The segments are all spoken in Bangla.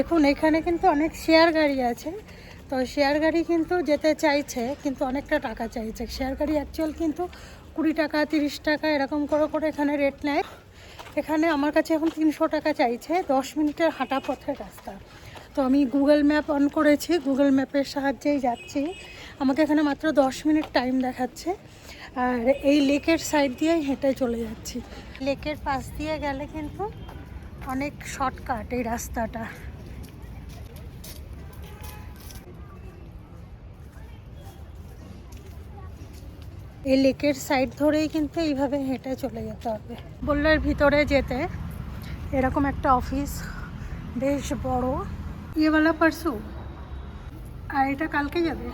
দেখুন এখানে কিন্তু অনেক শেয়ার গাড়ি আছে, তো শেয়ার গাড়ি কিন্তু যেতে চাইছে কিন্তু অনেকটা টাকা চাইছে। শেয়ার গাড়ি অ্যাকচুয়াল কিন্তু 20 টাকা 30 টাকা এরকম করে করে এখানে রেট নেয়। এখানে আমার কাছে এখন 300 টাকা চাইছে, 10 মিনিটের হাঁটা পথের রাস্তা। তো আমি গুগল ম্যাপ অন করেছি, গুগল ম্যাপের সাহায্যেই যাচ্ছি। আমাকে এখানে মাত্র 10 মিনিট টাইম দেখাচ্ছে, আর এই লেকের সাইড দিয়ে হেঁটে চলে যাচ্ছি। লেকের পাশ দিয়ে গেলে কিন্তু অনেক শর্টকাট এই রাস্তাটা। এই লেকের সাইড ধরেই কিন্তু এইভাবে হেঁটে চলে যেতে হবে। বললের ভিতরে যেতে এরকম একটা অফিস, বেশ বড়। ইয়েওয়ালা পারসু, আর এটা কালকে যাবে।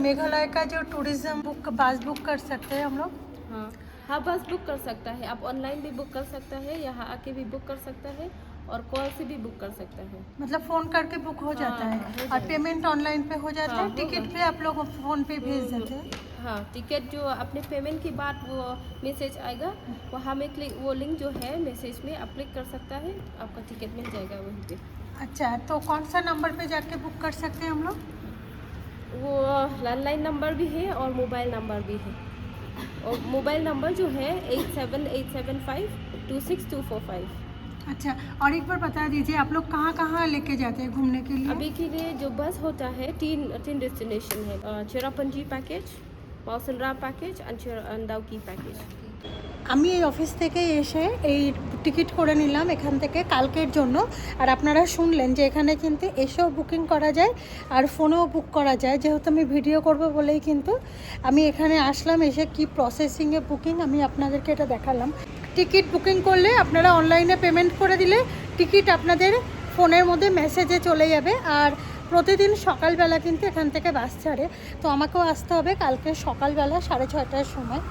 मेघालय का जो टूरिज्म बुक बस बुक कर सकते हैं हम लोग। हाँ हाँ, बस बुक कर सकता है, आप ऑनलाइन भी बुक कर सकता है, यहाँ आके भी बुक कर सकता है और कॉल से भी बुक कर सकता है। मतलब फ़ोन करके बुक हो जाता है, हो और जाएगा। पेमेंट ऑनलाइन पे हो जाता है। हाँ, टिकट होगा। भी आप लोग फ़ोन पे भेज देते हैं। हाँ, टिकट जो अपने पेमेंट के बाद वो मैसेज आएगा, वहाँ में क्लिक, वो लिंक जो है मैसेज में आप क्लिक कर सकता है, आपका टिकट मिल जाएगा वहीं पे। अच्छा, तो कौन सा नंबर पे जाके बुक कर सकते हैं हम लोग? वो लैंडलाइन नंबर भी है और मोबाइल नंबर भी है। और मोबाइल नंबर जो है 8787526245। अच्छा, और एक बार बता दीजिए आप लोग कहाँ कहाँ लेके जाते हैं घूमने के लिए? अभी के लिए जो बस होता है तीन डेस्टिनेशन है, Cherrapunji package, Mawsynram package and Dawki package. আমি এই অফিস থেকে এসে এই টিকিট করে নিলাম এখান থেকে কালকের জন্য। আর আপনারা শুনলেন যে এখানে কিন্তু এসেও বুকিং করা যায় আর ফোনেও বুক করা যায়। যেহেতু আমি ভিডিও করব বলেই কিন্তু আমি এখানে আসলাম, এসে কি প্রসেসিংয়ে বুকিং আমি আপনাদেরকে এটা দেখালাম। টিকিট বুকিং করলে আপনারা অনলাইনে পেমেন্ট করে দিলে টিকিট আপনাদের ফোনের মধ্যে মেসেজে চলে যাবে। আর প্রতিদিন সকালবেলা কিন্তু এখান থেকে বাস ছাড়ে, তো আমাকেও আসতে হবে কালকে সকালবেলা 6:30টার সময়।